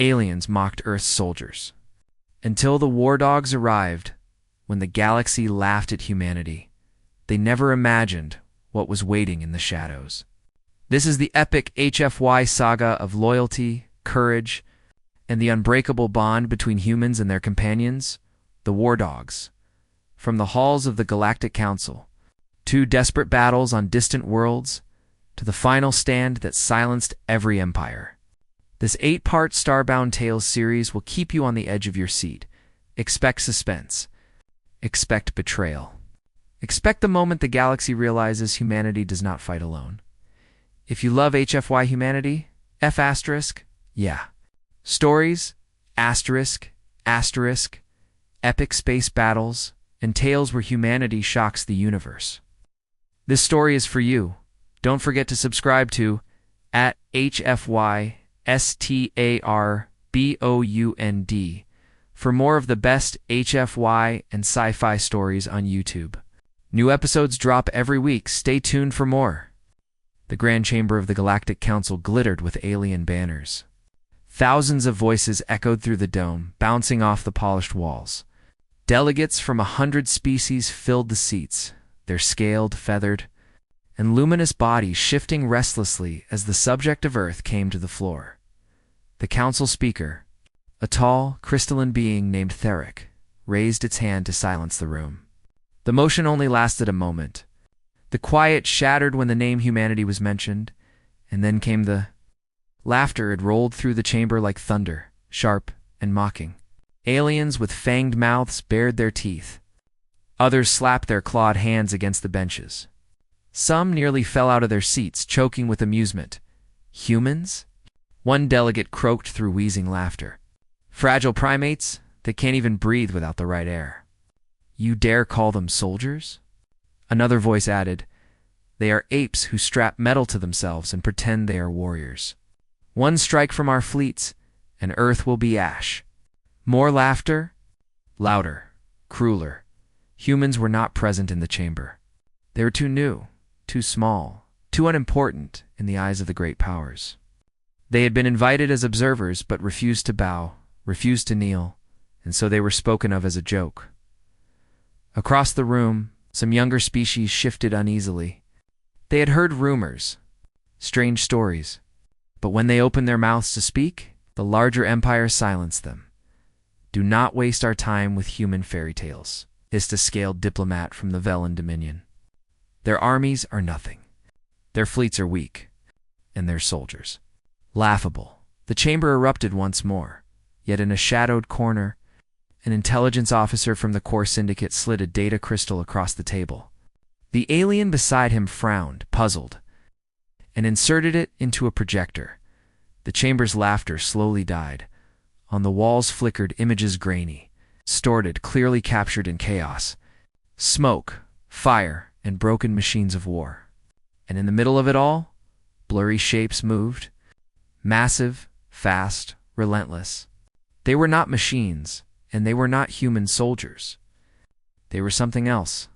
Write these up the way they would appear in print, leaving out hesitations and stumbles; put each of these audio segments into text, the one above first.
Aliens mocked Earth's soldiers. Until the war dogs arrived, when the galaxy laughed at humanity, they never imagined what was waiting in the shadows. This is the epic HFY saga of loyalty, courage, and the unbreakable bond between humans and their companions, the war dogs. From the halls of the Galactic Council, to desperate battles on distant worlds, to the final stand that silenced every empire. This 8-part Starbound Tales series will keep you on the edge of your seat. Expect suspense. Expect betrayal. Expect the moment the galaxy realizes humanity does not fight alone. If you love HFY humanity, F asterisk, yeah. Stories, asterisk, asterisk, epic space battles, and tales where humanity shocks the universe. This story is for you. Don't forget to subscribe to @HFY STARBOUND for more of the best HFY and sci-fi stories on YouTube. New episodes drop every week. Stay tuned for more. The Grand Chamber of the Galactic Council glittered with alien banners. Thousands of voices echoed through the dome, bouncing off the polished walls. Delegates from 100 species filled the seats, their scaled, feathered, and luminous bodies shifting restlessly as the subject of Earth came to the floor. The council speaker, a tall, crystalline being named Theric, raised its hand to silence the room. The motion only lasted a moment. The quiet shattered when the name humanity was mentioned, and then came the laughter. It rolled through the chamber like thunder, sharp and mocking. Aliens with fanged mouths bared their teeth. Others slapped their clawed hands against the benches. Some nearly fell out of their seats, choking with amusement. Humans? One delegate croaked through wheezing laughter. Fragile primates? They can't even breathe without the right air. You dare call them soldiers? Another voice added, They are apes who strap metal to themselves and pretend they are warriors. One strike from our fleets, and Earth will be ash. More laughter? Louder, crueler. Humans were not present in the chamber. They were too new, too small, too unimportant in the eyes of the great powers. They had been invited as observers but refused to bow, refused to kneel, and so they were spoken of as a joke. Across the room, some younger species shifted uneasily. They had heard rumors, strange stories, but when they opened their mouths to speak, the larger empires silenced them. Do not waste our time with human fairy tales, hissed a scaled diplomat from the Velen Dominion. Their armies are nothing. Their fleets are weak, and their soldiers laughable. The chamber erupted once more, yet in a shadowed corner, an intelligence officer from the core syndicate slid a data crystal across the table. The alien beside him frowned, puzzled, and inserted it into a projector. The chamber's laughter slowly died. On the walls flickered images grainy, distorted, clearly captured in chaos. Smoke, fire, and broken machines of war. And in the middle of it all, blurry shapes moved. Massive, fast, relentless. They were not machines, and they were not human soldiers. They were something else.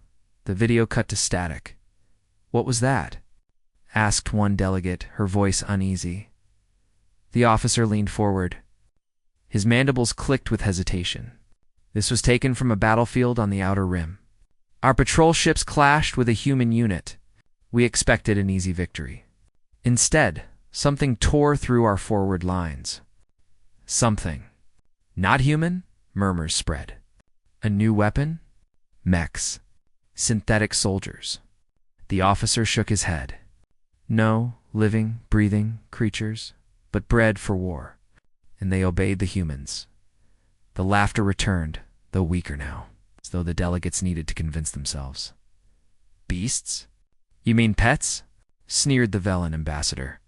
The video cut to static. What was that? Asked one delegate, her voice uneasy. The officer leaned forward. His mandibles clicked with hesitation. This was taken from a battlefield on the Outer Rim. Our patrol ships clashed with a human unit. We expected an easy victory. Instead, something tore through our forward lines. Something. Not human? Murmurs spread. A new weapon? Mechs. Synthetic soldiers. The officer shook his head. No living, breathing creatures, but bred for war. And they obeyed the humans. The laughter returned, though weaker now, as though the delegates needed to convince themselves. Beasts? You mean pets? Sneered the Velen ambassador.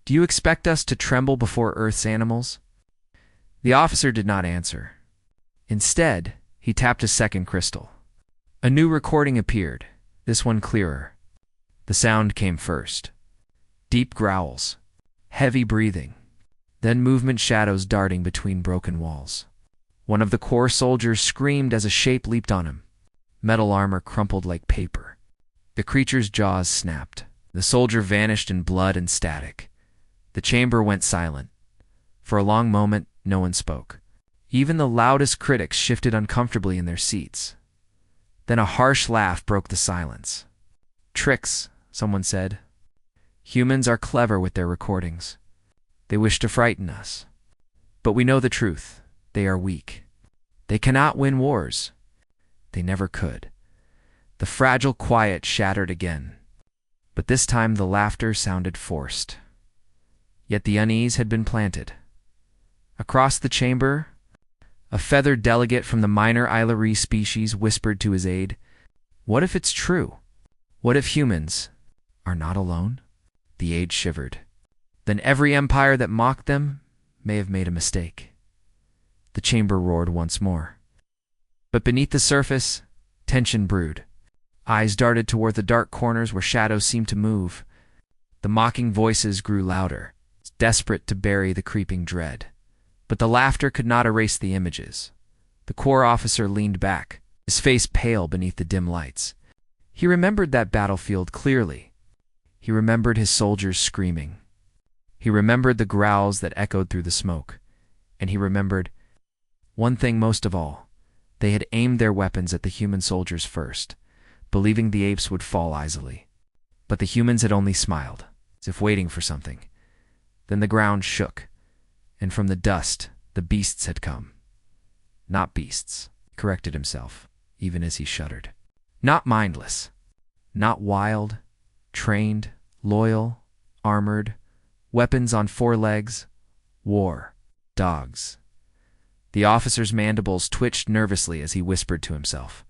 Do you expect us to tremble before Earth's animals? The officer did not answer. Instead, he tapped a second crystal. A new recording appeared, this one clearer. The sound came first. Deep growls, heavy breathing, then movement shadows darting between broken walls. One of the core soldiers screamed as a shape leaped on him. Metal armor crumpled like paper. The creature's jaws snapped. The soldier vanished in blood and static. The chamber went silent. For a long moment, No one spoke. Even the loudest critics shifted uncomfortably in their seats. Then a harsh laugh broke the silence. "Tricks," someone said. "Humans are clever with their recordings. They wish to frighten us. But we know the truth. They are weak. They cannot win wars. They never could." The fragile quiet shattered again. But this time the laughter sounded forced. Yet the unease had been planted. Across the chamber, a feathered delegate from the minor Aileri species whispered to his aide, "What if it's true? What if humans are not alone?" The aide shivered. "Then every empire that mocked them may have made a mistake." The chamber roared once more. But beneath the surface, tension brewed. Eyes darted toward the dark corners where shadows seemed to move. The mocking voices grew louder, desperate to bury the creeping dread. But the laughter could not erase the images. The corps officer leaned back, his face pale beneath the dim lights. He remembered that battlefield clearly. He remembered his soldiers screaming. He remembered the growls that echoed through the smoke. And he remembered one thing most of all. They had aimed their weapons at the human soldiers first, believing the apes would fall easily. But the humans had only smiled, as if waiting for something. Then the ground shook, and from the dust the beasts had come. Not beasts, he corrected himself, even as he shuddered. Not mindless. Not wild, trained, loyal, armored, weapons on 4 legs. War. Dogs. The officer's mandibles twitched nervously as he whispered to himself.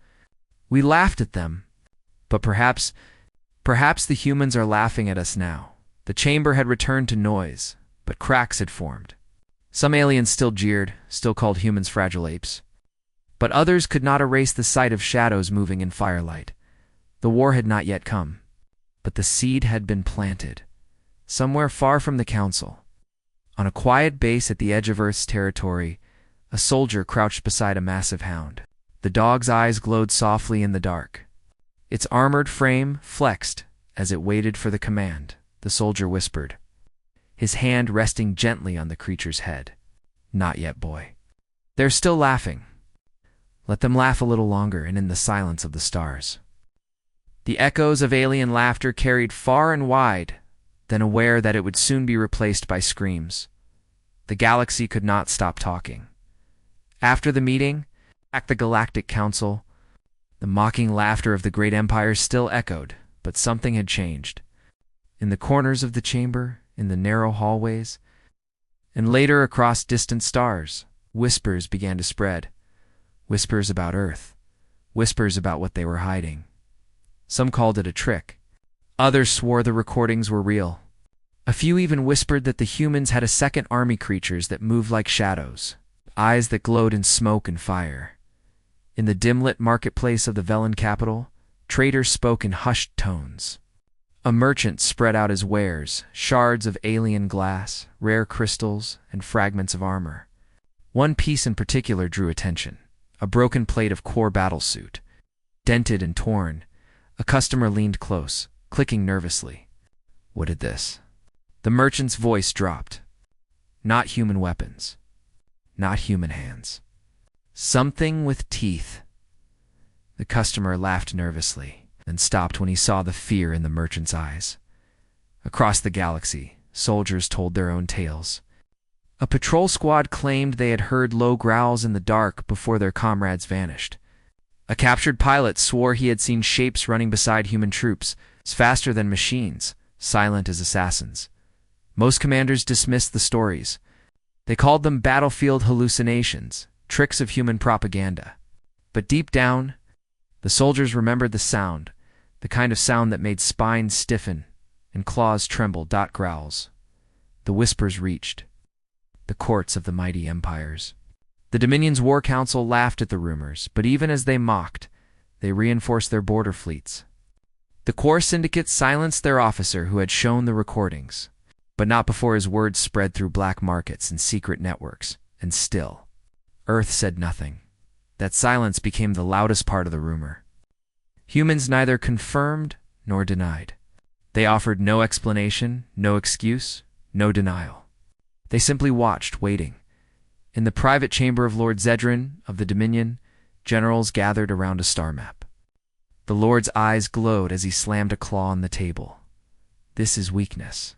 "We laughed at them. But perhaps the humans are laughing at us now." The chamber had returned to noise, but cracks had formed. Some aliens still jeered, still called humans fragile apes. But others could not erase the sight of shadows moving in firelight. The war had not yet come, but the seed had been planted, somewhere far from the council. On a quiet base at the edge of Earth's territory, a soldier crouched beside a massive hound. The dog's eyes glowed softly in the dark. Its armored frame flexed as it waited for the command. The soldier whispered, his hand resting gently on the creature's head. "Not yet, boy. They're still laughing. Let them laugh a little longer and in the silence of the stars." The echoes of alien laughter carried far and wide, then aware that it would soon be replaced by screams. The galaxy could not stop talking. After the meeting, at the Galactic Council, the mocking laughter of the great empires still echoed, but something had changed. In the corners of the chamber, in the narrow hallways, and later across distant stars, whispers began to spread. Whispers about Earth. Whispers about what they were hiding. Some called it a trick. Others swore the recordings were real. A few even whispered that the humans had a second army, creatures that moved like shadows, eyes that glowed in smoke and fire. In the dim-lit marketplace of the Velen capital, traders spoke in hushed tones. A merchant spread out his wares, shards of alien glass, rare crystals, and fragments of armor. One piece in particular drew attention, a broken plate of core battlesuit. Dented and torn, a customer leaned close, clicking nervously. What did this? The merchant's voice dropped. Not human weapons. Not human hands. Something with teeth. The customer laughed nervously, then stopped when he saw the fear in the merchant's eyes. Across the galaxy, soldiers told their own tales. A patrol squad claimed they had heard low growls in the dark before their comrades vanished. A captured pilot swore he had seen shapes running beside human troops, faster than machines, silent as assassins. Most commanders dismissed the stories. They called them battlefield hallucinations, tricks of human propaganda. But deep down, the soldiers remembered the sound, the kind of sound that made spines stiffen and claws tremble. Growls. The whispers reached the courts of the mighty empires. The Dominion's War Council laughed at the rumors, but even as they mocked, they reinforced their border fleets. The core syndicate silenced their officer who had shown the recordings, but not before his words spread through black markets and secret networks, and still, Earth said nothing. That silence became the loudest part of the rumor. Humans neither confirmed nor denied. They offered no explanation, no excuse, no denial. They simply watched, waiting. In the private chamber of Lord Zedran of the Dominion, generals gathered around a star map. The Lord's eyes glowed as he slammed a claw on the table. This is weakness.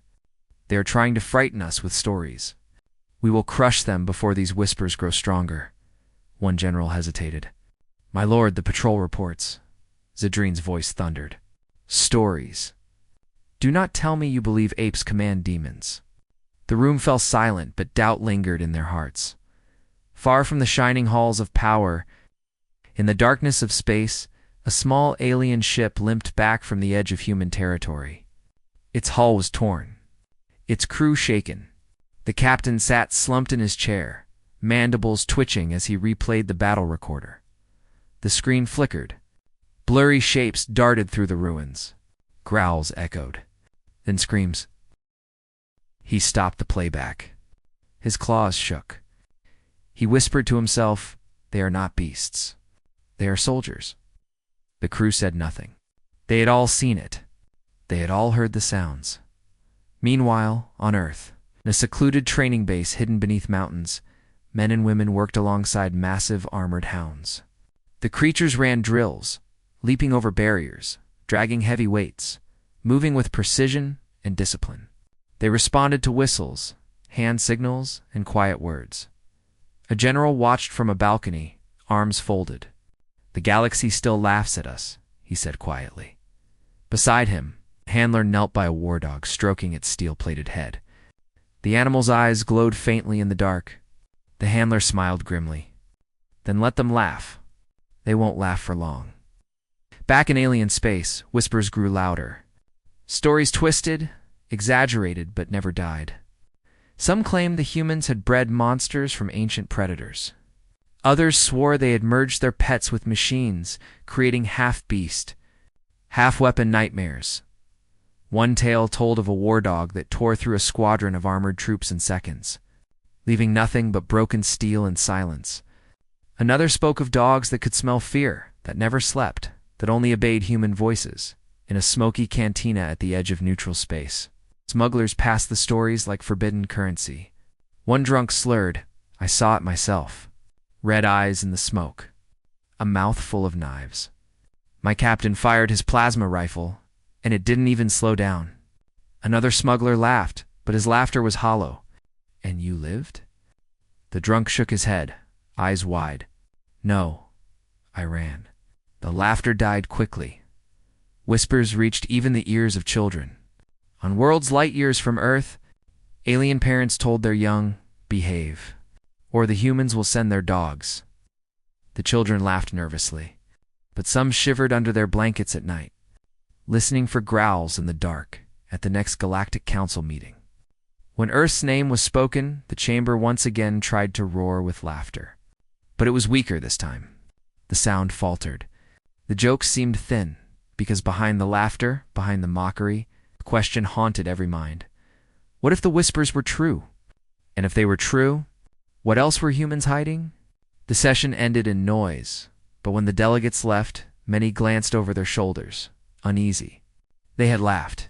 They are trying to frighten us with stories. We will crush them before these whispers grow stronger. One general hesitated. My lord, the patrol reports. Zedran's voice thundered. Stories. Do not tell me you believe apes command demons. The room fell silent, but doubt lingered in their hearts. Far from the shining halls of power, in the darkness of space, a small alien ship limped back from the edge of human territory. Its hull was torn, its crew shaken. The captain sat slumped in his chair, mandibles twitching as he replayed the battle recorder. The screen flickered. Blurry shapes darted through the ruins. Growls echoed. Then screams. He stopped the playback. His claws shook. He whispered to himself, they are not beasts. They are soldiers. The crew said nothing. They had all seen it. They had all heard the sounds. Meanwhile, on Earth, in a secluded training base hidden beneath mountains, men and women worked alongside massive armored hounds. The creatures ran drills, leaping over barriers, dragging heavy weights, moving with precision and discipline. They responded to whistles, hand signals, and quiet words. A general watched from a balcony, arms folded. The galaxy still laughs at us, he said quietly. Beside him, a handler knelt by a war dog, stroking its steel-plated head. The animal's eyes glowed faintly in the dark. The handler smiled grimly. Then let them laugh. They won't laugh for long. Back in alien space, whispers grew louder. Stories twisted, exaggerated, but never died. Some claimed the humans had bred monsters from ancient predators. Others swore they had merged their pets with machines, creating half-beast, half-weapon nightmares. One tale told of a war dog that tore through a squadron of armored troops in seconds, leaving nothing but broken steel and silence. Another spoke of dogs that could smell fear, that never slept, that only obeyed human voices, in a smoky cantina at the edge of neutral space. Smugglers passed the stories like forbidden currency. One drunk slurred, I saw it myself. Red eyes in the smoke. A mouth full of knives. My captain fired his plasma rifle, and it didn't even slow down. Another smuggler laughed, but his laughter was hollow. And you lived? The drunk shook his head, eyes wide. No, I ran. The laughter died quickly. Whispers reached even the ears of children. On worlds light years from Earth, alien parents told their young, behave, or the humans will send their dogs. The children laughed nervously, but some shivered under their blankets at night, listening for growls in the dark at the next Galactic Council meeting. When Earth's name was spoken, the chamber once again tried to roar with laughter. But it was weaker this time. The sound faltered. The jokes seemed thin, because behind the laughter, behind the mockery, the question haunted every mind. What if the whispers were true? And if they were true, what else were humans hiding? The session ended in noise, but when the delegates left, many glanced over their shoulders, uneasy. They had laughed,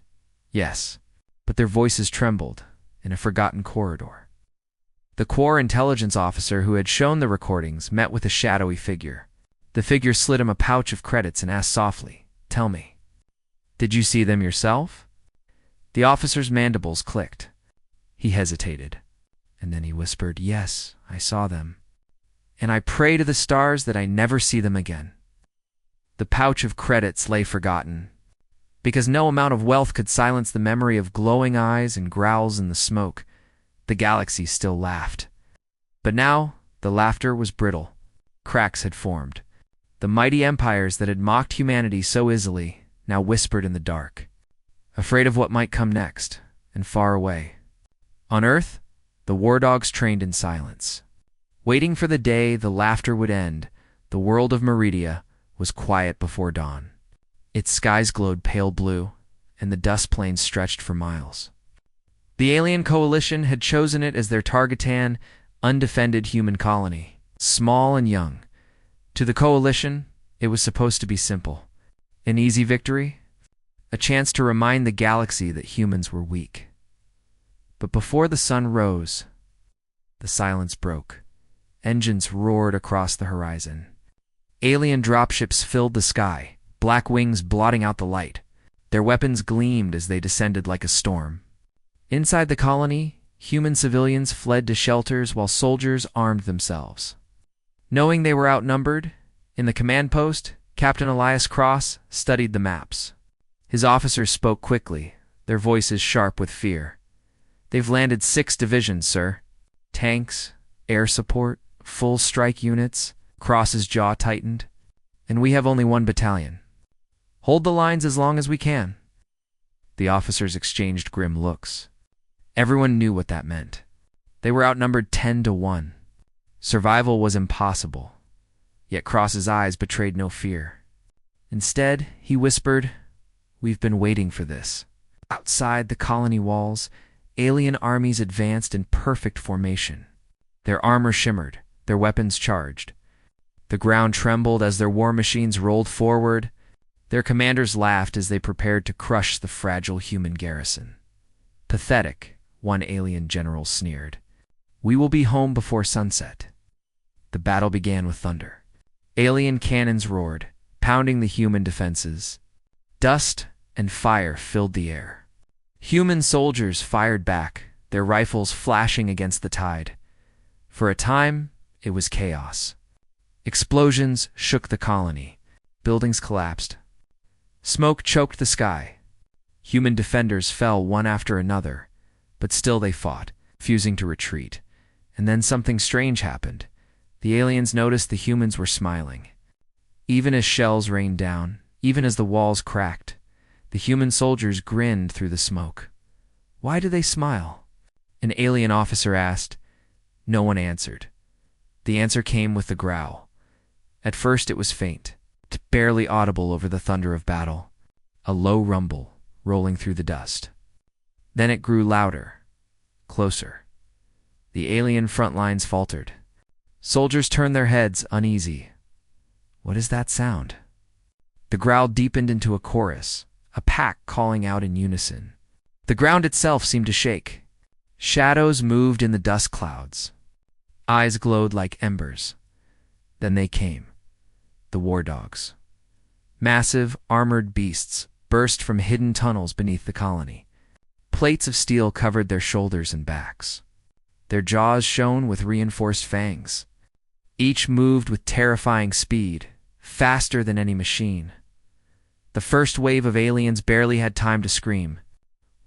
yes, but their voices trembled in a forgotten corridor. The Corps intelligence officer who had shown the recordings met with a shadowy figure. The figure slid him a pouch of credits and asked softly, Tell me, did you see them yourself? The officer's mandibles clicked. He hesitated, and then he whispered, Yes, I saw them. And I pray to the stars that I never see them again. The pouch of credits lay forgotten, because no amount of wealth could silence the memory of glowing eyes and growls in the smoke. The galaxy still laughed. But now, the laughter was brittle. Cracks had formed. The mighty empires that had mocked humanity so easily now whispered in the dark, afraid of what might come next, and far away. On Earth, the war dogs trained in silence. Waiting for the day the laughter would end, the world of Meridia was quiet before dawn. Its skies glowed pale blue, and the dust plains stretched for miles. The alien coalition had chosen it as their targetan, undefended human colony, small and young. To the coalition, it was supposed to be simple. An easy victory, a chance to remind the galaxy that humans were weak. But before the sun rose, the silence broke. engines roared across the horizon. Alien dropships filled the sky, black wings blotting out the light. Their weapons gleamed as they descended like a storm. Inside the colony, human civilians fled to shelters while soldiers armed themselves. Knowing they were outnumbered, in the command post, Captain Elias Cross studied the maps. His officers spoke quickly, their voices sharp with fear. "They've landed 6 divisions, sir. Tanks, air support, full strike units." Cross's jaw tightened. "And we have only 1 battalion. Hold the lines as long as we can." The officers exchanged grim looks. Everyone knew what that meant. They were outnumbered 10-1. Survival was impossible. Yet Cross's eyes betrayed no fear. Instead, he whispered, "We've been waiting for this." Outside the colony walls, alien armies advanced in perfect formation. Their armor shimmered, their weapons charged. The ground trembled as their war machines rolled forward. Their commanders laughed as they prepared to crush the fragile human garrison. "Pathetic," one alien general sneered. "We will be home before sunset." The battle began with thunder. Alien cannons roared, pounding the human defenses. Dust and fire filled the air. Human soldiers fired back, their rifles flashing against the tide. For a time, it was chaos. Explosions shook the colony. Buildings collapsed. Smoke choked the sky. Human defenders fell one after another, but still they fought, refusing to retreat. And then something strange happened. The aliens noticed the humans were smiling. Even as shells rained down, even as the walls cracked, the human soldiers grinned through the smoke. "Why do they smile?" an alien officer asked. No one answered. The answer came with the growl. At first it was faint, barely audible over the thunder of battle, a low rumble rolling through the dust. Then it grew louder, closer. The alien front lines faltered. Soldiers turned their heads, uneasy. What is that sound? The growl deepened into a chorus, a pack calling out in unison. The ground itself seemed to shake. Shadows moved in the dust clouds. Eyes glowed like embers. Then they came. The war dogs. Massive, armored beasts burst from hidden tunnels beneath the colony. Plates of steel covered their shoulders and backs. Their jaws shone with reinforced fangs. Each moved with terrifying speed, faster than any machine. The first wave of aliens barely had time to scream.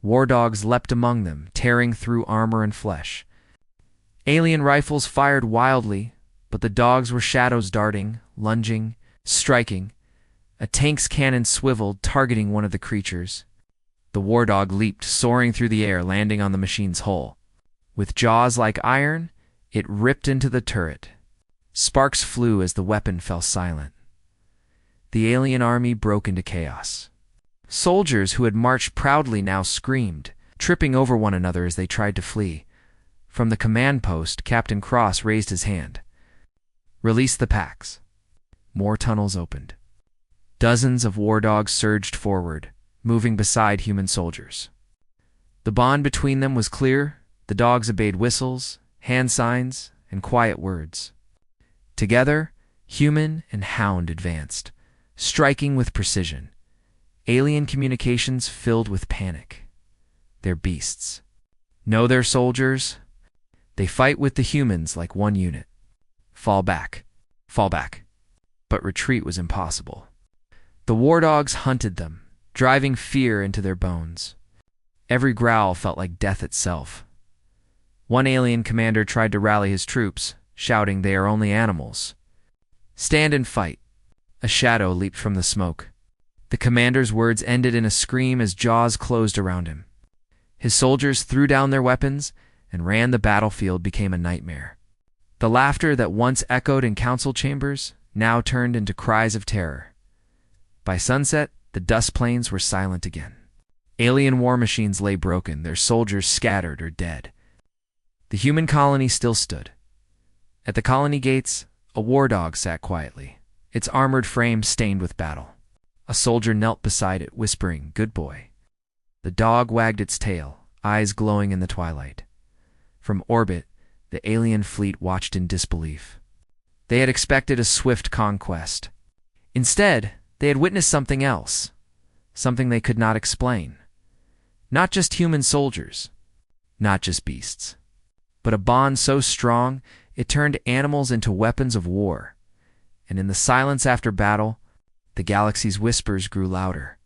War dogs leapt among them, tearing through armor and flesh. Alien rifles fired wildly, but the dogs were shadows darting, lunging, striking. A tank's cannon swiveled, targeting one of the creatures. The war dog leaped, soaring through the air, landing on the machine's hull. With jaws like iron, it ripped into the turret. Sparks flew as the weapon fell silent. The alien army broke into chaos. Soldiers who had marched proudly now screamed, tripping over one another as they tried to flee. From the command post, Captain Cross raised his hand. "Release the packs." More tunnels opened. Dozens of war dogs surged forward, moving beside human soldiers. The bond between them was clear. The dogs obeyed whistles, hand signs, and quiet words. Together, human and hound advanced, striking with precision. Alien communications filled with panic. They're beasts. Know their soldiers? They fight with the humans like one unit. Fall back. Fall back. But retreat was impossible. The war dogs hunted them, driving fear into their bones. Every growl felt like death itself. One alien commander tried to rally his troops, shouting, "They are only animals." "Stand and fight." A shadow leaped from the smoke. The commander's words ended in a scream as jaws closed around him. His soldiers threw down their weapons and ran. The battlefield became a nightmare. The laughter that once echoed in council chambers now turned into cries of terror. By sunset, the dust plains were silent again. Alien war machines lay broken, their soldiers scattered or dead. The human colony still stood. At the colony gates, a war dog sat quietly, its armored frame stained with battle. A soldier knelt beside it, whispering, "Good boy." The dog wagged its tail, eyes glowing in the twilight. From orbit, The alien fleet watched in disbelief. They had expected a swift conquest. Instead, they had witnessed something else, something they could not explain. Not just human soldiers, not just beasts, but a bond so strong it turned animals into weapons of war. And in the silence after battle, the galaxy's whispers grew louder.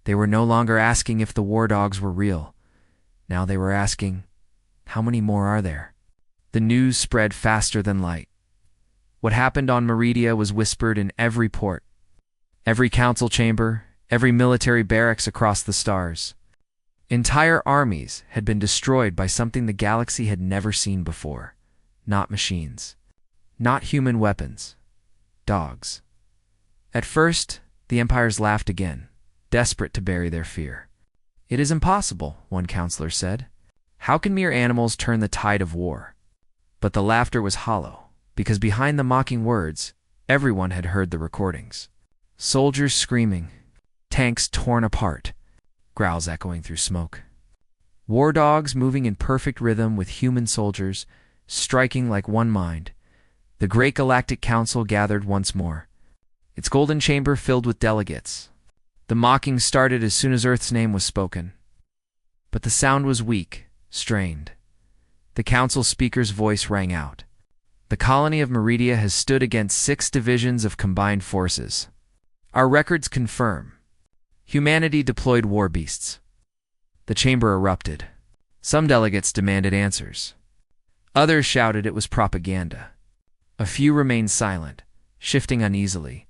They were no longer asking if the war dogs were real. Now they were asking, how many more are there? The news spread faster than light. What happened on Meridia was whispered in every port, every council chamber, every military barracks across the stars. Entire armies had been destroyed by something the galaxy had never seen before. Not machines, not human weapons, dogs. At first, the empires laughed again, desperate to bury their fear. It is impossible, one counselor said. How can mere animals turn the tide of war? But the laughter was hollow, because behind the mocking words, everyone had heard the recordings. Soldiers screaming, tanks torn apart, growls echoing through smoke. War dogs moving in perfect rhythm with human soldiers, striking like one mind. The great Galactic Council gathered once more, its golden chamber filled with delegates. The mocking started as soon as Earth's name was spoken. But the sound was weak, strained. The council speaker's voice rang out. The colony of Meridia has stood against 6 divisions of combined forces. Our records confirm. Humanity deployed war beasts. The chamber erupted. Some delegates demanded answers. Others shouted it was propaganda. A few remained silent, shifting uneasily.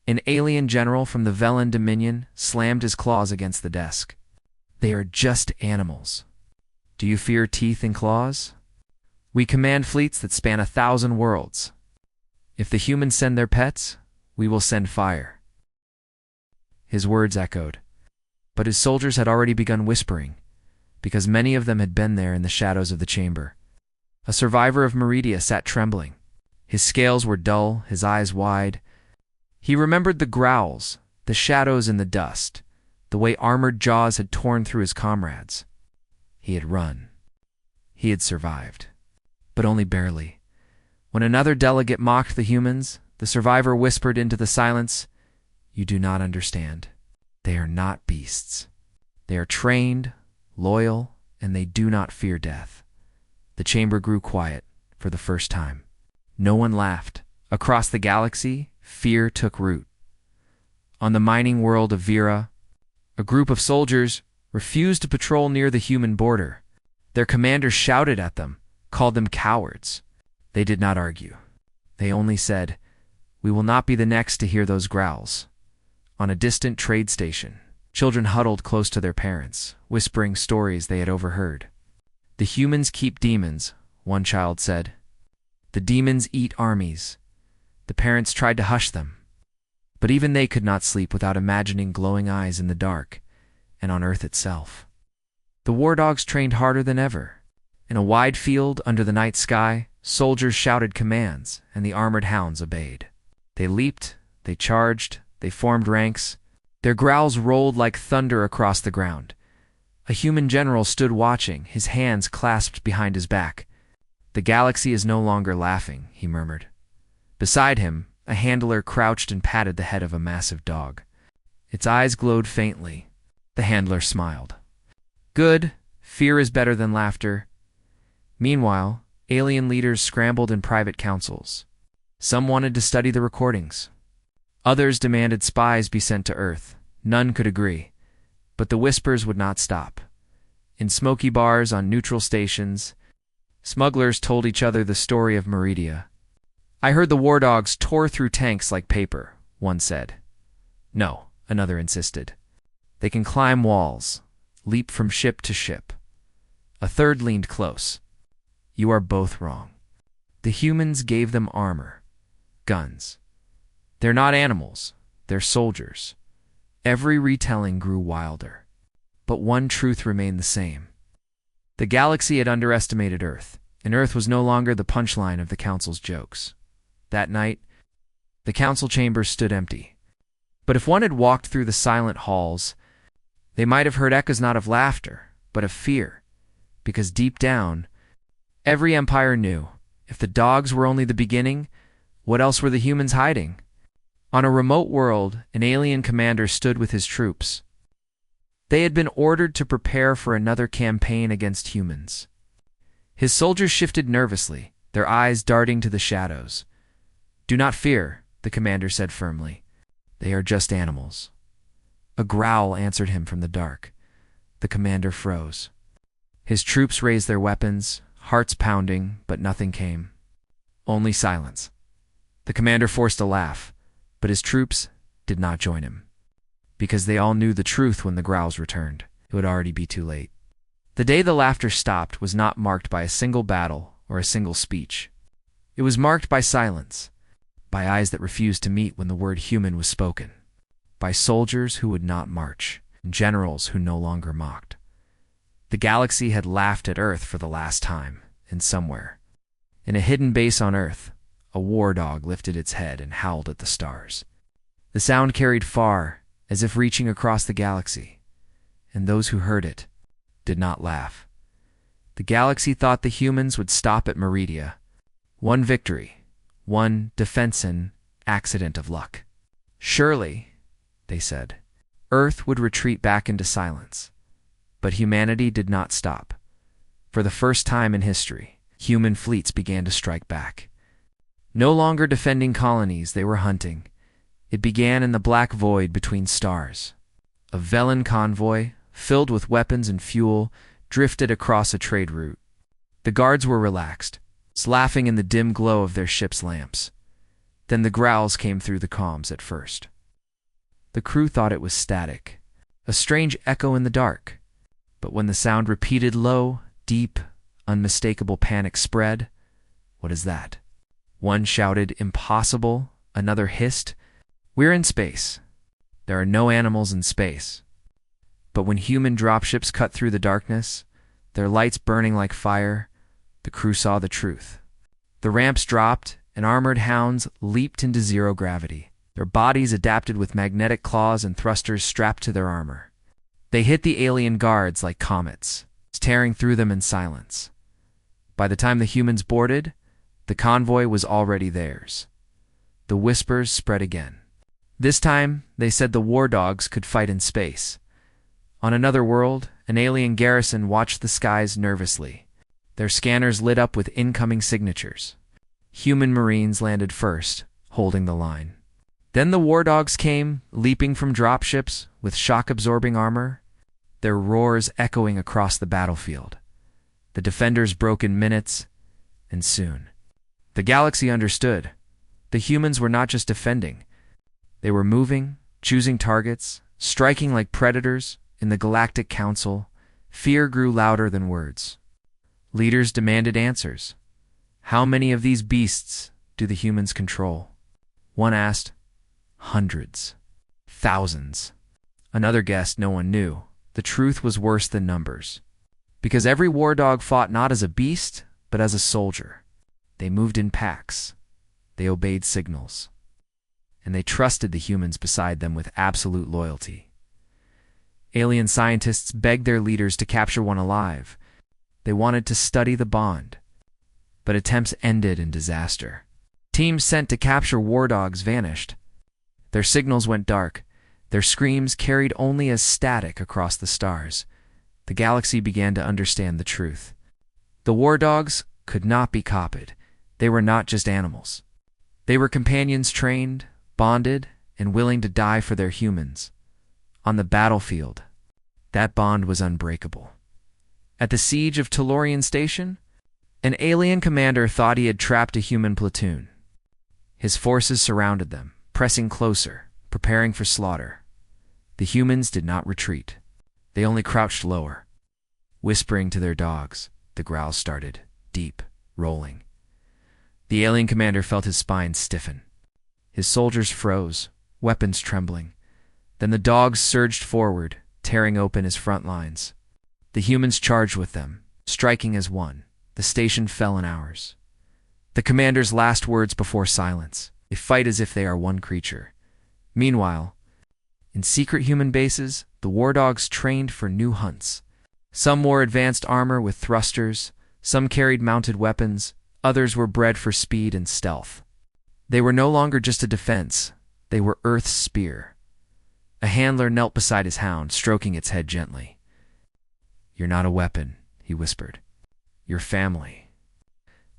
An alien general from the Velen Dominion slammed his claws against the desk. They are just animals. Do you fear teeth and claws? We command fleets that span 1,000 worlds. If the humans send their pets, we will send fire. His words echoed, but his soldiers had already begun whispering, because many of them had been there in the shadows of the chamber. A survivor of Meridia sat trembling. His scales were dull, his eyes wide. He remembered the growls, the shadows in the dust, the way armored jaws had torn through his comrades. He had run. He had survived. But only barely. When another delegate mocked the humans, the survivor whispered into the silence, "You do not understand. They are not beasts. They are trained, loyal, and they do not fear death." The chamber grew quiet for the first time. No one laughed. Across the galaxy, fear took root. On the mining world of Vera, a group of soldiers refused to patrol near the human border. Their commanders shouted at them, called them cowards. They did not argue. They only said, "We will not be the next to hear those growls." On a distant trade station, children huddled close to their parents, whispering stories they had overheard. "The humans keep demons," one child said. "The demons eat armies." The parents tried to hush them, but even they could not sleep without imagining glowing eyes in the dark and on Earth itself. The war dogs trained harder than ever. In a wide field under the night sky, soldiers shouted commands, and the armored hounds obeyed. They leaped, they charged, they formed ranks. Their growls rolled like thunder across the ground. A human general stood watching, his hands clasped behind his back. "The galaxy is no longer laughing," he murmured. Beside him, a handler crouched and patted the head of a massive dog. Its eyes glowed faintly. The handler smiled. "Good. Fear is better than laughter." Meanwhile, alien leaders scrambled in private councils. Some wanted to study the recordings. Others demanded spies be sent to Earth. None could agree. But the whispers would not stop. In smoky bars on neutral stations, smugglers told each other the story of Meridia. "I heard the war dogs tore through tanks like paper," one said. "No," another insisted. "They can climb walls, leap from ship to ship." A third leaned close. "You are both wrong. The humans gave them armor, guns. They're not animals, they're soldiers." Every retelling grew wilder. But one truth remained the same. The galaxy had underestimated Earth, and Earth was no longer the punchline of the Council's jokes. That night, the council chamber stood empty. But if one had walked through the silent halls, they might have heard echoes not of laughter, but of fear, because deep down, Every empire knew, if the dogs were only the beginning, what else were the humans hiding? On a remote world, an alien commander stood with his troops. They had been ordered to prepare for another campaign against humans. His soldiers shifted nervously, their eyes darting to the shadows. "Do not fear," the commander said firmly. "They are just animals." A growl answered him from the dark. The commander froze. His troops raised their weapons, hearts pounding, but nothing came. Only silence. The commander forced a laugh, but his troops did not join him. Because they all knew the truth when the growls returned. It would already be too late. The day the laughter stopped was not marked by a single battle or a single speech. It was marked by silence, by eyes that refused to meet when the word human was spoken, by soldiers who would not march, and generals who no longer mocked. The galaxy had laughed at Earth for the last time, and somewhere, in a hidden base on Earth, a war dog lifted its head and howled at the stars. The sound carried far, as if reaching across the galaxy, and those who heard it did not laugh. The galaxy thought the humans would stop at Meridia. One victory, one defense and accident of luck. Surely, they said, Earth would retreat back into silence. But humanity did not stop. For the first time in history, human fleets began to strike back. No longer defending colonies, they were hunting. It began in the black void between stars. A Velen convoy, filled with weapons and fuel, drifted across a trade route. The guards were relaxed, laughing in the dim glow of their ship's lamps. Then the growls came through the comms at first. The crew thought it was static, a strange echo in the dark. But when the sound repeated low, deep, unmistakable panic spread, "What is that?" One shouted, "Impossible." Another hissed, "We're in space. There are no animals in space." But when human dropships cut through the darkness, their lights burning like fire, the crew saw the truth. The ramps dropped, and armored hounds leaped into zero gravity, their bodies adapted with magnetic claws and thrusters strapped to their armor. They hit the alien guards like comets, tearing through them in silence. By the time the humans boarded, the convoy was already theirs. The whispers spread again. This time, they said the war dogs could fight in space. On another world, an alien garrison watched the skies nervously. Their scanners lit up with incoming signatures. Human Marines landed first, holding the line. Then the war dogs came, leaping from dropships with shock-absorbing armor, their roars echoing across the battlefield. The defenders broke in minutes, and soon. The galaxy understood. The humans were not just defending. They were moving, choosing targets, striking like predators. In the Galactic Council, fear grew louder than words. Leaders demanded answers. How many of these beasts do the humans control? One asked. Hundreds. Thousands. Another guessed no one knew. The truth was worse than numbers. Because every war dog fought not as a beast, but as a soldier. They moved in packs. They obeyed signals. And they trusted the humans beside them with absolute loyalty. Alien scientists begged their leaders to capture one alive. They wanted to study the bond. But attempts ended in disaster. Teams sent to capture war dogs vanished. Their signals went dark. Their screams carried only as static across the stars. The galaxy began to understand the truth. The war dogs could not be copied. They were not just animals. They were companions trained, bonded, and willing to die for their humans. On the battlefield, that bond was unbreakable. At the siege of Tellurian Station, an alien commander thought he had trapped a human platoon. His forces surrounded them, pressing closer, preparing for slaughter. The humans did not retreat. They only crouched lower. Whispering to their dogs, the growls started, deep, rolling. The alien commander felt his spine stiffen. His soldiers froze, weapons trembling. Then the dogs surged forward, tearing open his front lines. The humans charged with them, striking as one. The station fell in hours. The commander's last words before silence. They fight as if they are one creature. Meanwhile, in secret human bases, the war dogs trained for new hunts. Some wore advanced armor with thrusters, Some carried mounted weapons, others were bred for speed and stealth. They were no longer just a defense, they were Earth's spear. A handler knelt beside his hound, stroking its head gently. "You're not a weapon," he whispered. "You're family."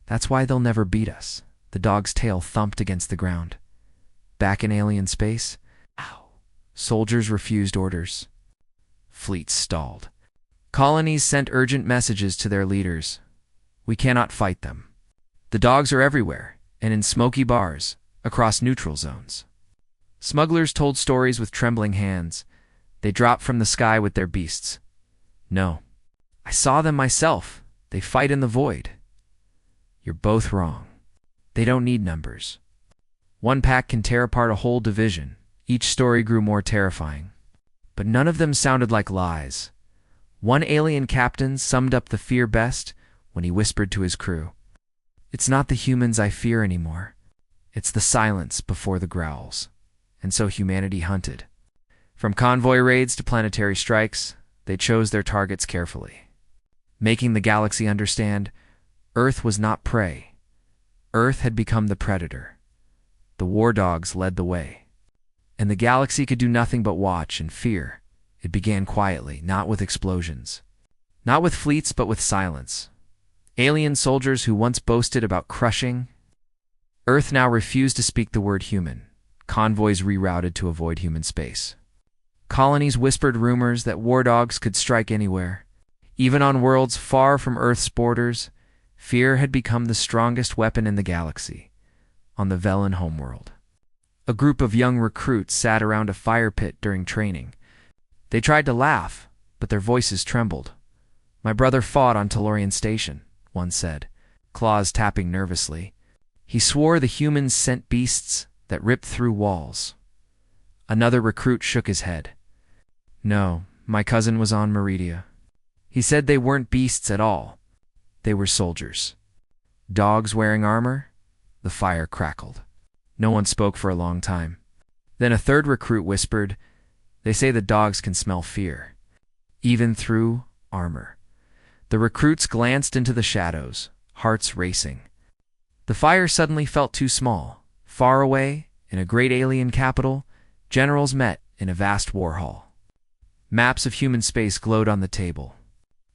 "That's why they'll never beat us." The dog's tail thumped against the ground. Back in alien space, soldiers refused orders. Fleets stalled. Colonies sent urgent messages to their leaders. "We cannot fight them." The dogs are everywhere, and in smoky bars, across neutral zones. Smugglers told stories with trembling hands. They dropped from the sky with their beasts. "No, I saw them myself. They fight in the void." "You're both wrong. They don't need numbers." One pack can tear apart a whole division. Each story grew more terrifying. But none of them sounded like lies. One alien captain summed up the fear best when he whispered to his crew, "It's not the humans I fear anymore. It's the silence before the growls." And so humanity hunted. From convoy raids to planetary strikes, they chose their targets carefully. Making the galaxy understand, Earth was not prey. Earth had become the predator. The war dogs led the way. And the galaxy could do nothing but watch and fear. It began quietly, not with explosions. Not with fleets, but with silence. Alien soldiers who once boasted about crushing Earth now refused to speak the word human. Convoys rerouted to avoid human space. Colonies whispered rumors that war dogs could strike anywhere. Even on worlds far from Earth's borders, fear had become the strongest weapon in the galaxy. On the Velen homeworld, a group of young recruits sat around a fire pit during training. They tried to laugh, but their voices trembled. "My brother fought on Tellurian Station," one said, claws tapping nervously. "He swore the humans sent beasts that ripped through walls." Another recruit shook his head. "No, my cousin was on Meridia. He said they weren't beasts at all. They were soldiers." "Dogs wearing armor?" The fire crackled. No one spoke for a long time. Then a third recruit whispered, "They say the dogs can smell fear, even through armor." The recruits glanced into the shadows, hearts racing. The fire suddenly felt too small. Far away, in a great alien capital, generals met in a vast war hall. Maps of human space glowed on the table.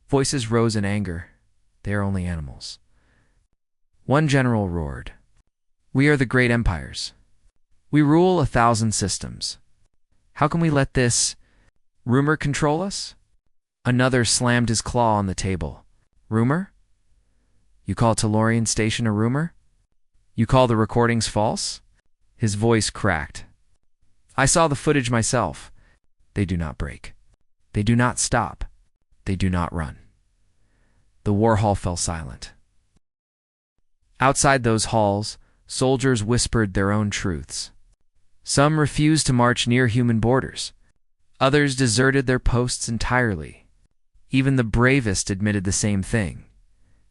Voices rose in anger. "They are only animals." One general roared, "We are the great empires. We rule 1,000 systems. How can we let this rumor control us?" Another slammed his claw on the table. "Rumor? You call Tellurian Station a rumor? You call the recordings false?" His voice cracked. "I saw the footage myself. They do not break. They do not stop. They do not run." The war hall fell silent. Outside those halls, soldiers whispered their own truths. Some refused to march near human borders. Others deserted their posts entirely. Even the bravest admitted the same thing.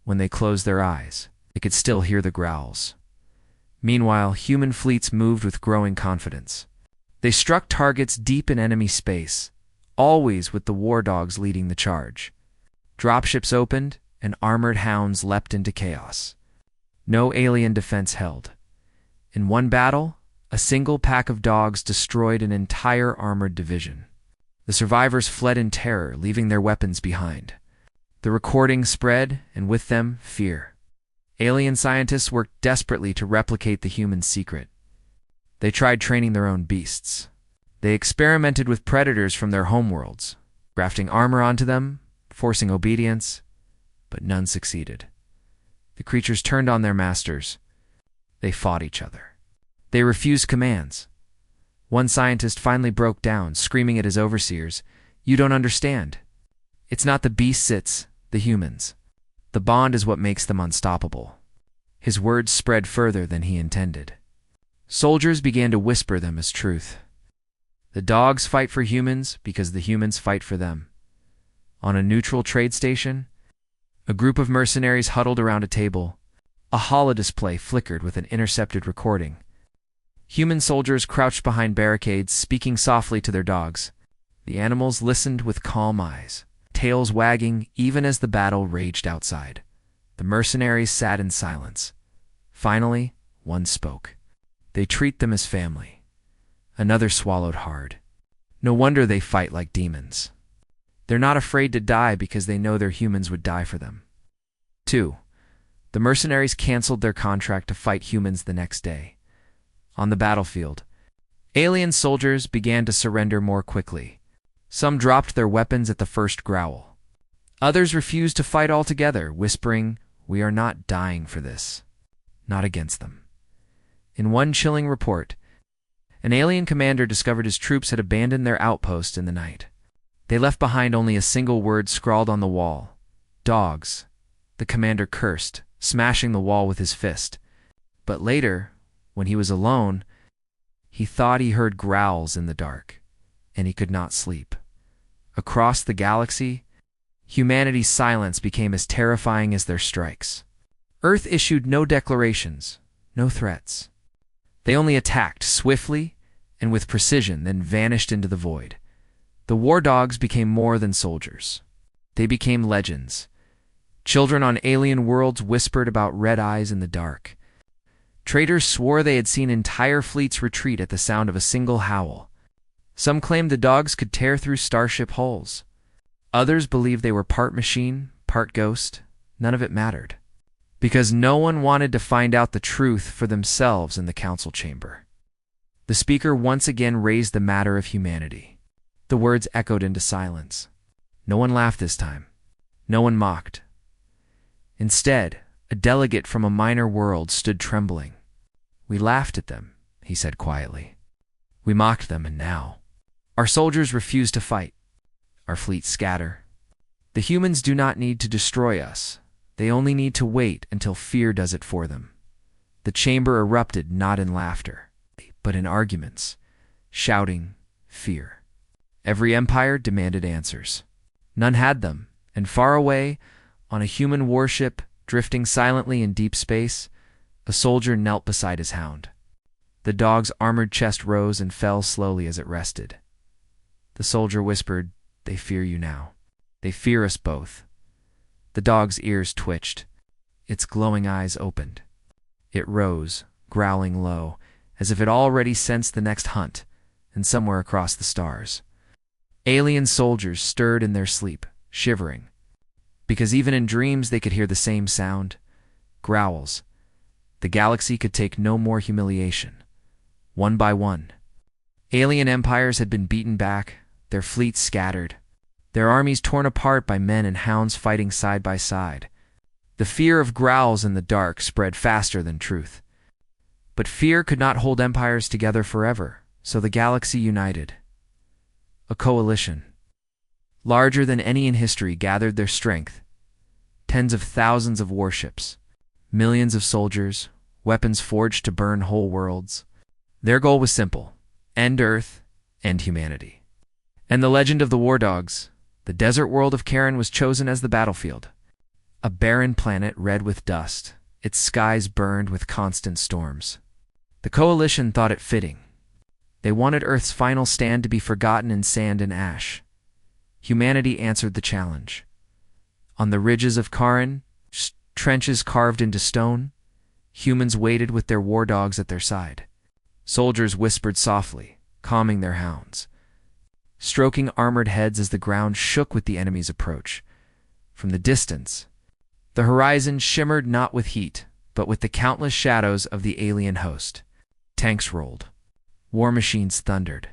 When they closed their eyes, they could still hear the growls. Meanwhile, human fleets moved with growing confidence. They struck targets deep in enemy space, always with the war dogs leading the charge. Dropships opened, and armored hounds leapt into chaos. No alien defense held. In one battle, a single pack of dogs destroyed an entire armored division. The survivors fled in terror, leaving their weapons behind. The recordings spread, and with them, fear. Alien scientists worked desperately to replicate the human secret. They tried training their own beasts. They experimented with predators from their homeworlds, grafting armor onto them, forcing obedience, but none succeeded. The creatures turned on their masters. They fought each other. They refused commands. One scientist finally broke down, screaming at his overseers, "You don't understand. It's not the beasts, it's the humans. The bond is what makes them unstoppable." His words spread further than he intended. Soldiers began to whisper them as truth. The dogs fight for humans because the humans fight for them. On a neutral trade station, a group of mercenaries huddled around a table. A holodisplay flickered with an intercepted recording. Human soldiers crouched behind barricades, speaking softly to their dogs. The animals listened with calm eyes, tails wagging even as the battle raged outside. The mercenaries sat in silence. Finally, one spoke. They treat them as family. Another swallowed hard. No wonder they fight like demons. They're not afraid to die because they know their humans would die for them. 2. The mercenaries canceled their contract to fight humans the next day. On the battlefield, alien soldiers began to surrender more quickly. Some dropped their weapons at the first growl. Others refused to fight altogether, whispering, "We are not dying for this." Not against them. In one chilling report, an alien commander discovered his troops had abandoned their outpost in the night. They left behind only a single word scrawled on the wall. "Dogs." The commander cursed, smashing the wall with his fist. But later, when he was alone, he thought he heard growls in the dark, and he could not sleep. Across the galaxy, humanity's silence became as terrifying as their strikes. Earth issued no declarations, no threats. They only attacked swiftly and with precision, then vanished into the void. The war dogs became more than soldiers. They became legends. Children on alien worlds whispered about red eyes in the dark. Traders swore they had seen entire fleets retreat at the sound of a single howl. Some claimed the dogs could tear through starship hulls. Others believed they were part machine, part ghost. None of it mattered, because no one wanted to find out the truth for themselves in the council chamber. The speaker once again raised the matter of humanity. The words echoed into silence. No one laughed this time. No one mocked. Instead, a delegate from a minor world stood trembling. "We laughed at them," he said quietly. "We mocked them, and now our soldiers refuse to fight. Our fleets scatter. The humans do not need to destroy us. They only need to wait until fear does it for them." The chamber erupted not in laughter, but in arguments, shouting, fear. Every empire demanded answers. None had them, and far away, on a human warship drifting silently in deep space, a soldier knelt beside his hound. The dog's armored chest rose and fell slowly as it rested. The soldier whispered, "They fear you now. They fear us both." The dog's ears twitched. Its glowing eyes opened. It rose, growling low, as if it already sensed the next hunt, and somewhere across the stars. Alien soldiers stirred in their sleep, shivering, because even in dreams they could hear the same sound, growls. The galaxy could take no more humiliation. One by one, alien empires had been beaten back, their fleets scattered, their armies torn apart by men and hounds fighting side by side. The fear of growls in the dark spread faster than truth. But fear could not hold empires together forever, so the galaxy united. A coalition, larger than any in history, gathered their strength. Tens of thousands of warships, millions of soldiers, weapons forged to burn whole worlds. Their goal was simple: end Earth, end humanity. And the legend of the war dogs, the desert world of Karen, was chosen as the battlefield. A barren planet red with dust, its skies burned with constant storms. The coalition thought it fitting. They wanted Earth's final stand to be forgotten in sand and ash. Humanity answered the challenge. On the ridges of Karen, trenches carved into stone, humans waited with their war dogs at their side. Soldiers whispered softly, calming their hounds, stroking armored heads as the ground shook with the enemy's approach. From the distance, the horizon shimmered not with heat, but with the countless shadows of the alien host. Tanks rolled. War machines thundered.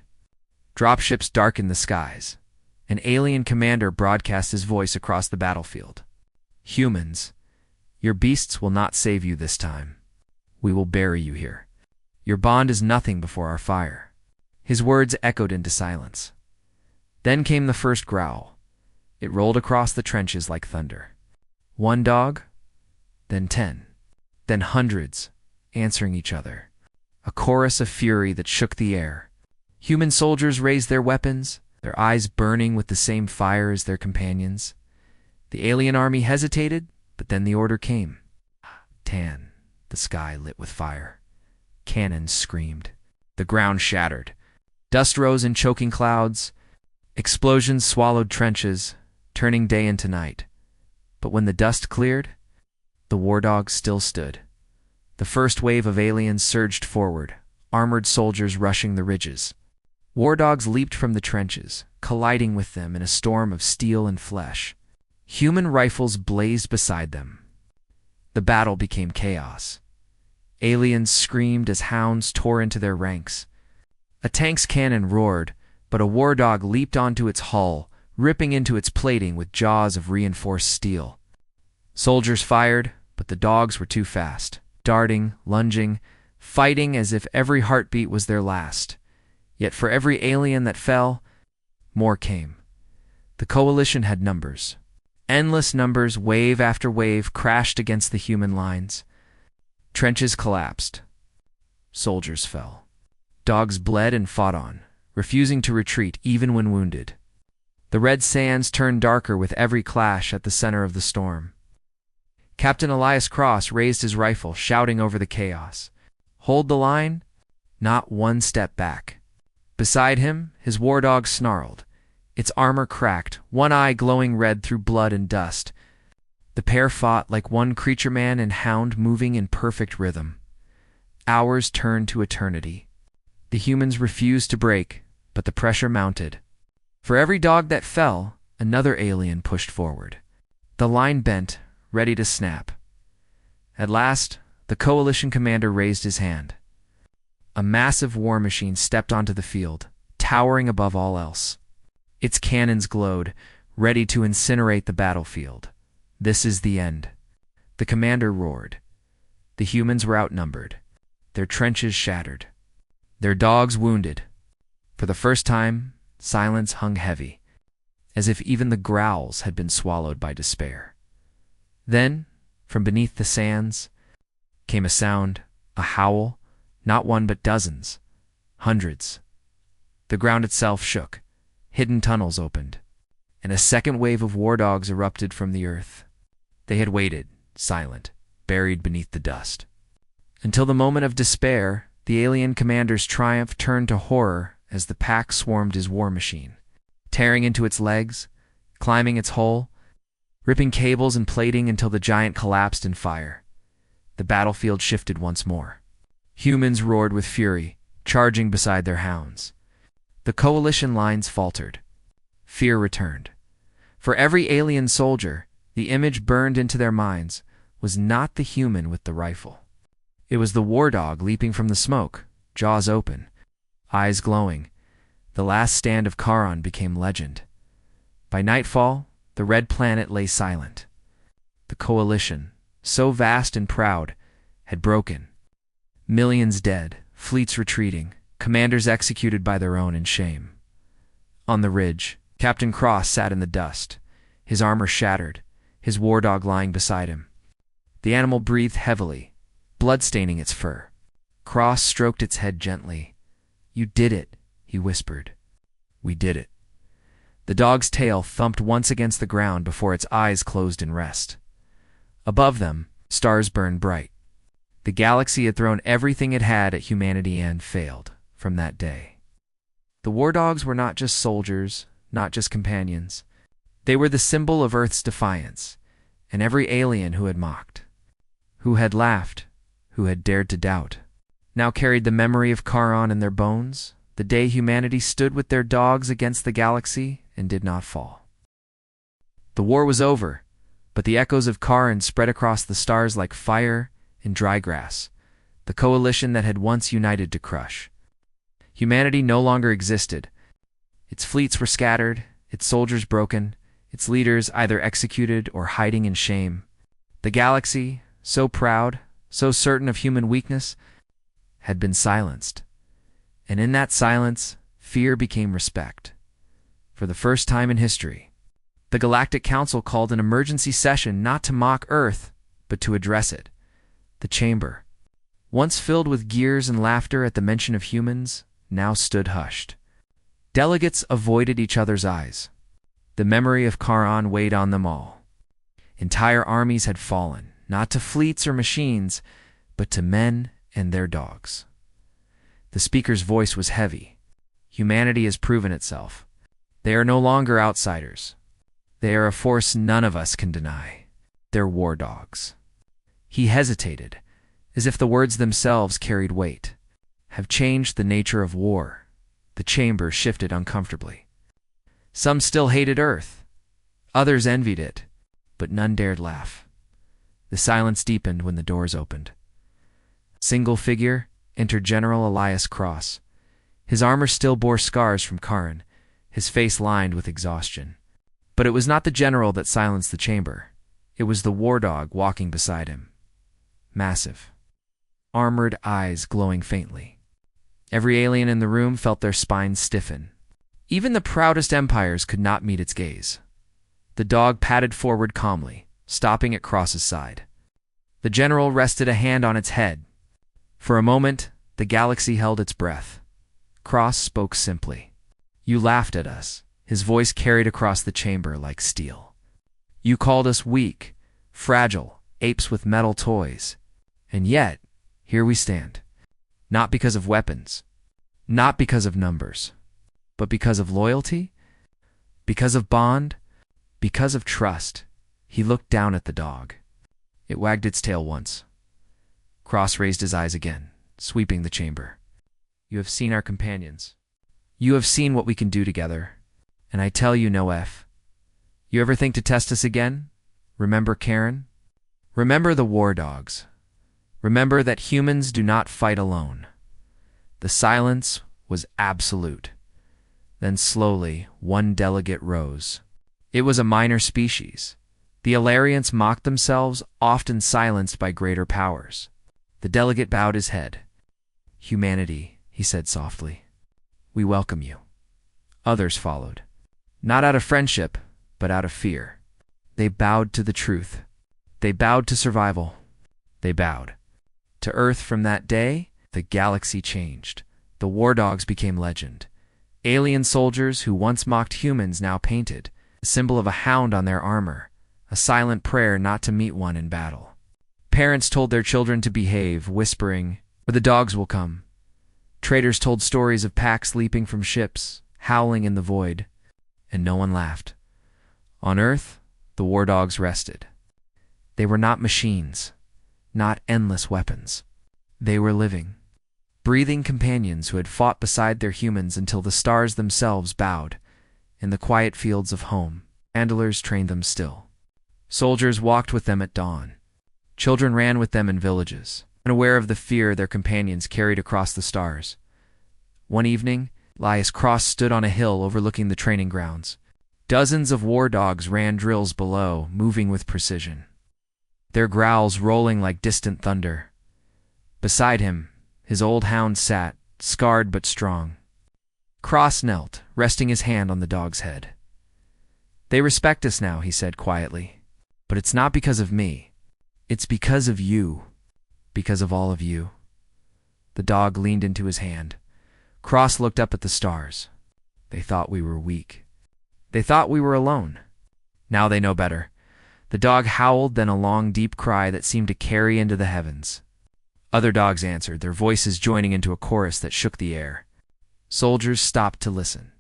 Dropships darkened the skies. An alien commander broadcast his voice across the battlefield. "Humans, your beasts will not save you this time. We will bury you here. Your bond is nothing before our fire." His words echoed into silence. Then came the first growl. It rolled across the trenches like thunder. One dog, then 10, then hundreds, answering each other. A chorus of fury that shook the air. Human soldiers raised their weapons, their eyes burning with the same fire as their companions. The alien army hesitated, but then the order came. Tan, the sky lit with fire. Cannons screamed. The ground shattered. Dust rose in choking clouds. Explosions swallowed trenches, turning day into night. But when the dust cleared, The war dogs still stood. The first wave of aliens surged forward, armored soldiers rushing the ridges. War dogs leaped from the trenches, colliding with them in a storm of steel and flesh. Human rifles blazed beside them. The battle became chaos. Aliens screamed as hounds tore into their ranks. A tank's cannon roared, but a war dog leaped onto its hull, ripping into its plating with jaws of reinforced steel. Soldiers fired, but the dogs were too fast, darting, lunging, fighting as if every heartbeat was their last. Yet for every alien that fell, more came. The coalition had numbers. Endless numbers, wave after wave, crashed against the human lines. Trenches collapsed. Soldiers fell. Dogs bled and fought on, refusing to retreat even when wounded. The red sands turned darker with every clash at the center of the storm. Captain Elias Cross raised his rifle, shouting over the chaos. Hold the line? Not one step back. Beside him, his war dog snarled. Its armor cracked, one eye glowing red through blood and dust. The pair fought like one creature man and hound moving in perfect rhythm. Hours turned to eternity. The humans refused to break, but the pressure mounted. For every dog that fell, another alien pushed forward. The line bent, ready to snap. At last, the coalition commander raised his hand. A massive war machine stepped onto the field, towering above all else. Its cannons glowed, ready to incinerate the battlefield. This is the end. The commander roared. The humans were outnumbered, their trenches shattered, their dogs wounded. For the first time, silence hung heavy, as if even the growls had been swallowed by despair. Then, from beneath the sands, came a sound, a howl, not one but dozens, hundreds. The ground itself shook. Hidden tunnels opened, and a second wave of war dogs erupted from the earth. They had waited, silent, buried beneath the dust. Until the moment of despair, the alien commander's triumph turned to horror as the pack swarmed his war machine, tearing into its legs, climbing its hull, ripping cables and plating until the giant collapsed in fire. The battlefield shifted once more. Humans roared with fury, charging beside their hounds. The coalition lines faltered. Fear returned. For every alien soldier, the image burned into their minds was not the human with the rifle. It was the war dog leaping from the smoke, jaws open, eyes glowing. The last stand of Charon became legend. By nightfall, the red planet lay silent. The coalition, so vast and proud, had broken. Millions dead, fleets retreating, commanders executed by their own in shame. On the ridge, Captain Cross sat in the dust, his armor shattered, his war dog lying beside him. The animal breathed heavily, blood staining its fur. Cross stroked its head gently. "You did it," he whispered. "We did it." The dog's tail thumped once against the ground before its eyes closed in rest. Above them, stars burned bright. The galaxy had thrown everything it had at humanity and failed from that day. The war dogs were not just soldiers, not just companions. They were the symbol of Earth's defiance, and every alien who had mocked, who had laughed, who had dared to doubt, now carried the memory of Charon in their bones, the day humanity stood with their dogs against the galaxy and did not fall. The war was over, but the echoes of Charon spread across the stars like fire and dry grass, the coalition that had once united to crush. Humanity no longer existed. Its fleets were scattered, its soldiers broken, its leaders either executed or hiding in shame. The galaxy, so proud, so certain of human weakness, had been silenced. And in that silence, fear became respect. For the first time in history, the Galactic Council called an emergency session not to mock Earth, but to address it. The chamber, once filled with jeers and laughter at the mention of humans, now stood hushed. Delegates avoided each other's eyes. The memory of Charon weighed on them all. Entire armies had fallen, not to fleets or machines, but to men and their dogs. The speaker's voice was heavy. Humanity has proven itself. They are no longer outsiders. They are a force none of us can deny. They're war dogs. He hesitated, as if the words themselves carried weight. Have changed the nature of war. The chamber shifted uncomfortably. Some still hated Earth. Others envied it, but none dared laugh. The silence deepened when the doors opened. A single figure entered, General Elias Cross. His armor still bore scars from Karin, his face lined with exhaustion. But it was not the general that silenced the chamber. It was the war dog walking beside him. Massive, armored eyes glowing faintly. Every alien in the room felt their spines stiffen. Even the proudest empires could not meet its gaze. The dog padded forward calmly, stopping at Cross's side. The general rested a hand on its head. For a moment, the galaxy held its breath. Cross spoke simply. You laughed at us. His voice carried across the chamber like steel. You called us weak, fragile, apes with metal toys. And yet, here we stand. Not because of weapons, not because of numbers, but because of loyalty, because of bond, because of trust. He looked down at the dog. It wagged its tail once. Cross raised his eyes again, sweeping the chamber. You have seen our companions. You have seen what we can do together. And I tell you, no F. You ever think to test us again? Remember Karen? Remember the war dogs. Remember that humans do not fight alone. The silence was absolute. Then slowly, one delegate rose. It was a minor species. The Alarians mocked themselves, often silenced by greater powers. The delegate bowed his head. Humanity, he said softly. We welcome you. Others followed. Not out of friendship, but out of fear. They bowed to the truth. They bowed to survival. They bowed to Earth. From that day, the galaxy changed. The war dogs became legend. Alien soldiers who once mocked humans now painted the symbol of a hound on their armor, a silent prayer not to meet one in battle. Parents told their children to behave, whispering, or the dogs will come. Traders told stories of packs leaping from ships, howling in the void, and no one laughed. On Earth, the war dogs rested. They were not machines, not endless weapons. They were living, breathing companions who had fought beside their humans until the stars themselves bowed. In the quiet fields of home, handlers trained them still. Soldiers walked with them at dawn. Children ran with them in villages, unaware of the fear their companions carried across the stars. One evening, Elias Cross stood on a hill overlooking the training grounds. Dozens of war dogs ran drills below, moving with precision, their growls rolling like distant thunder. Beside him, his old hound sat, scarred but strong. Cross knelt, resting his hand on the dog's head. They respect us now, he said quietly. But it's not because of me. It's because of you. Because of all of you. The dog leaned into his hand. Cross looked up at the stars. They thought we were weak. They thought we were alone. Now they know better. The dog howled, then a long, deep cry that seemed to carry into the heavens. Other dogs answered, their voices joining into a chorus that shook the air. Soldiers stopped to listen.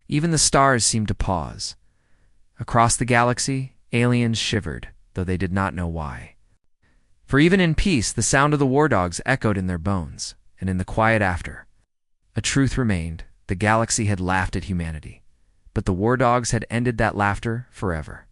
Even the stars seemed to pause. Across the galaxy, aliens shivered, though they did not know why. For even in peace, the sound of the war dogs echoed in their bones, and in the quiet after. A truth remained: the galaxy had laughed at humanity, but the war dogs had ended that laughter forever.